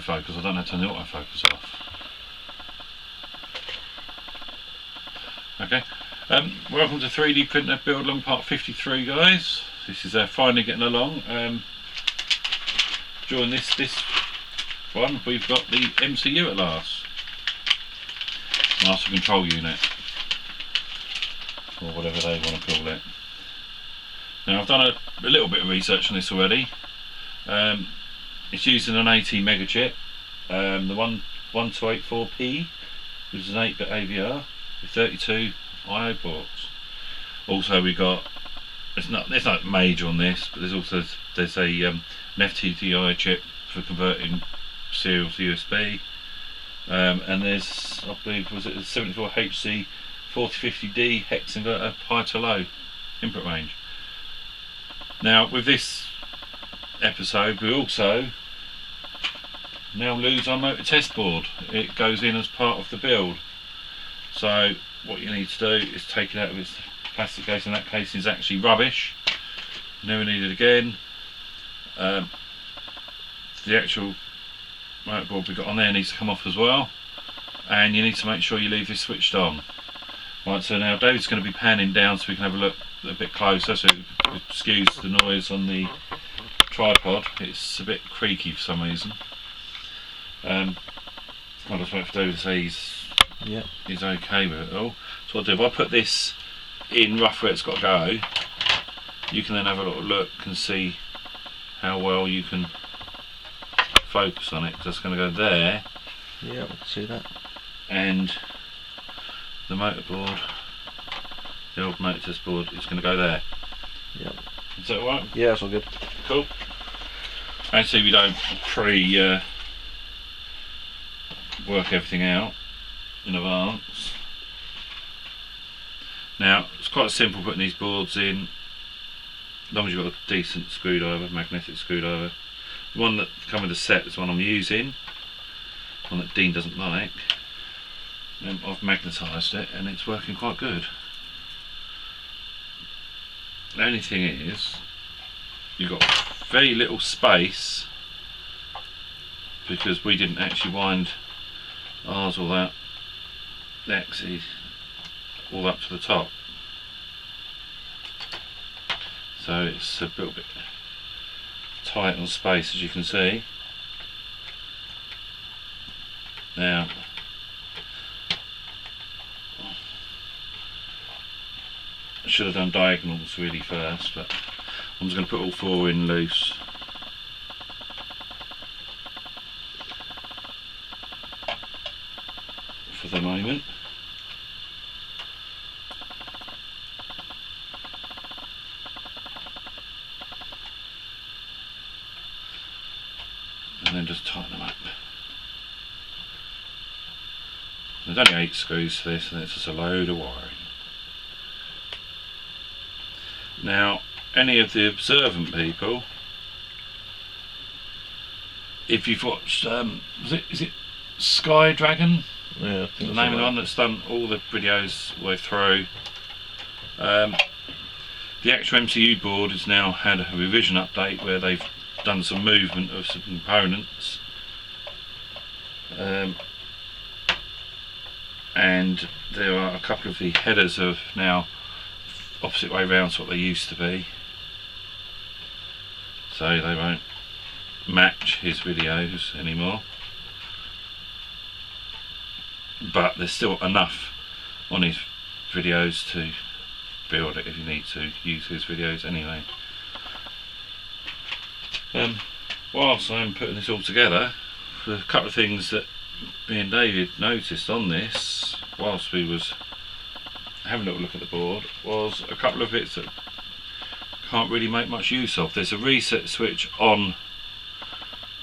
focus. I don't know how to turn the autofocus off. Okay, welcome to 3D Printer Build Along Part 53, guys. This is finally getting along. During this one, we've got the MCU at last. Master Control Unit, or whatever they want to call it. Now, I've done a little bit of research on this already. It's using an 80 mega chip, the 1284p, which is an 8-bit AVR with 32 I/O ports. Also, we got there's not major on this, but there's an FTDI chip for converting serial to USB, and there's, I believe, was it a 74HC 4050D hex inverter, high to low input range. Now, with this episode, we also now lose our motor test board. It goes in as part of the build. So what you need to do is take it out of its plastic case, and that case is actually rubbish. Never need it again. The actual motor board we got on there needs to come off as well, and you need to make sure you leave this switched on. Right, so now David's going to be panning down so we can have a look a bit closer, so excuse the noise on the tripod. It's a bit creaky for some reason. I'll just wait for David to say he's okay with it all. So what I'll do, if I put this in rough where it's got to go, you can then have a little look and see how well you can focus on it, because it's going to go there. Yeah, I can see that. And the motor board, the old motor test board, is going to go there. Yep. Is that right? Yeah, it's all good. Cool. Actually, we don't work everything out in advance. Now, it's quite simple putting these boards in, as long as you've got a decent screwdriver, magnetic screwdriver. The one that comes with the set is the one I'm using, one that Dean doesn't like. I've magnetised it and it's working quite good. The only thing is, you've got very little space, because we didn't actually wind ours all that, the axes all up to the top, so it's a little bit tight on space, as you can see. Now, I should have done diagonals really first, but I'm just going to put all four in loose. For the moment. And then just tighten them up. There's only 8 screws for this, and it's just a load of wiring. Now, any of the observant people, if you've watched, is it Sky Dragon? Yeah, I think the that's name of the right. one that's done all the videos all the way through. The actual MCU board has now had a revision update where they've done some movement of some components, and there are a couple of the headers are now opposite way round to what they used to be, so they won't match his videos anymore, but there's still enough on his videos to build it if you need to use his videos anyway. Whilst I'm putting this all together, a couple of things that me and David noticed on this whilst we was having a little look at the board was a couple of bits that can't really make much use of. There's a reset switch on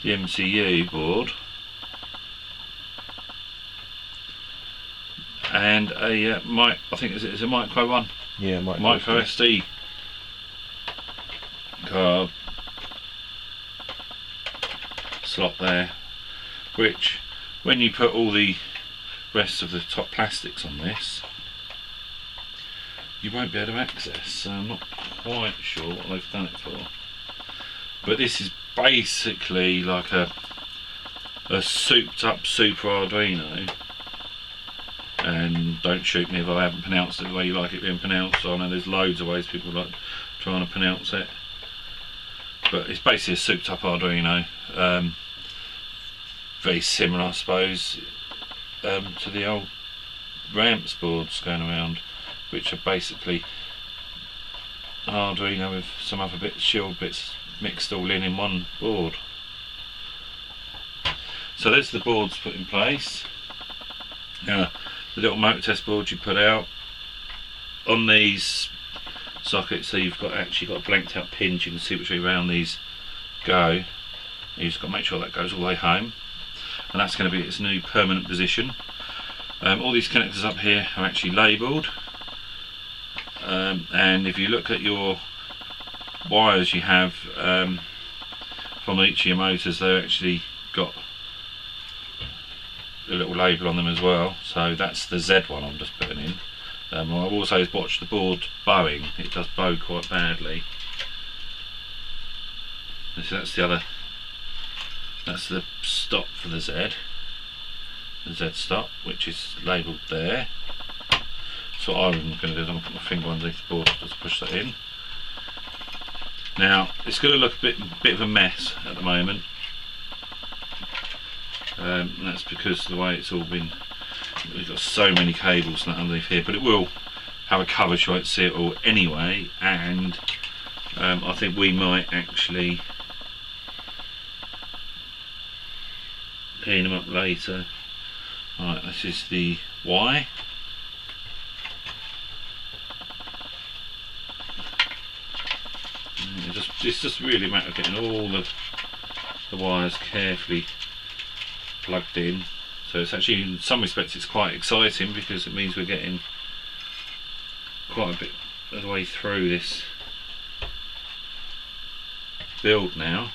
the MCU board, and a mic, I think it's a micro one. Yeah, micro SD card slot there, which when you put all the rest of the top plastics on this, you won't be able to access, so I'm not quite sure what they've done it for. But this is basically like a a souped up Super Arduino, and don't shoot me if I haven't pronounced it the way you like it being pronounced. I know there's loads of ways people like trying to pronounce it, but it's basically a souped up Arduino, very similar I suppose to the old ramps boards going around, which are basically an Arduino with some other bits, shield bits mixed all in one board. So there's the boards put in place. Now the little motor test board you put out on these sockets, so you've actually got blanked out pins, you can see which way round these go. You've just got to make sure that goes all the way home, and that's going to be its new permanent position. All these connectors up here are actually labelled, and if you look at your wires you have from each of your motors, they've actually got a little label on them as well. So that's the Z one I'm just putting in. I've also watched the board bowing. It does bow quite badly. So that's the other. That's the stop for the Z. The Z stop, which is labelled there. So what I'm going to do is I'm going to put my finger underneath the board just to push that in. Now it's going to look a bit of a mess at the moment. And that's because of the way it's all been, we've got so many cables underneath here, but it will have a cover so you won't see it all anyway. And I think we might actually clean them up later. Right, this is the Y. It's just really a matter of getting all the wires carefully plugged in. So it's actually, in some respects it's quite exciting, because it means we're getting quite a bit of the way through this build now.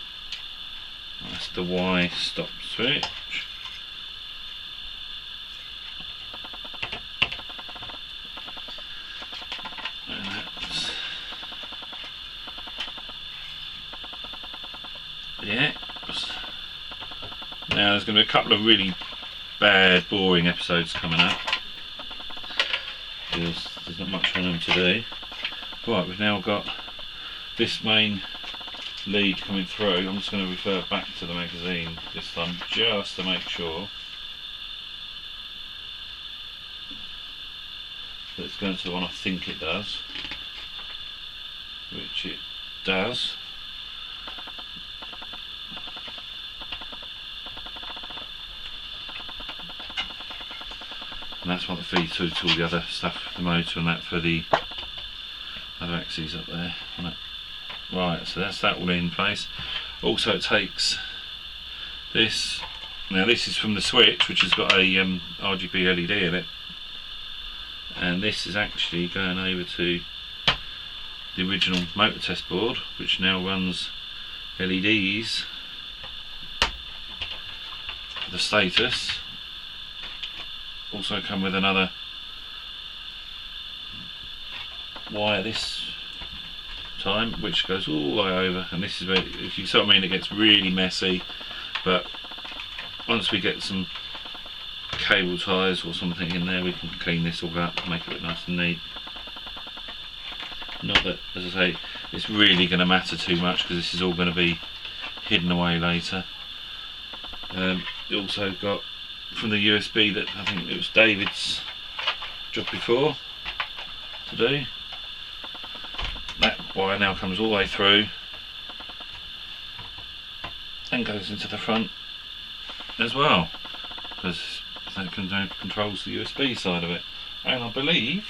That's the Y stop switch. And that's, yeah. Now there's going to be a couple of really bad, boring episodes coming up, because there's not much on them to do. Right, we've now got this main lead coming through. I'm just going to refer back to the magazine this time, just to make sure that it's going to the one I think it does, which it does. And that's what the feeds through to all the other stuff, the motor and that for the other axes up there. Right, so that's that all in place. Also it takes this, now this is from the switch, which has got a RGB LED in it, and this is actually going over to the original motor test board, which now runs LEDs for the status. Also come with another wire this time, which goes all the way over, and this is where, if you sort of mean, it gets really messy, but once we get some cable ties or something in there, we can clean this all up and make it look nice and neat. Not that, as I say, it's really going to matter too much, because this is all going to be hidden away later. It also got from the USB that I think it was David's job before to do. That wire now comes all the way through and goes into the front as well, because that controls the USB side of it. And I believe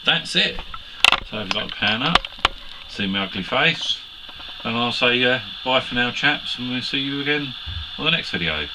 that's it. So I've got to pan up, see my ugly face, and I'll say bye for now, chaps, and we'll see you again on the next video.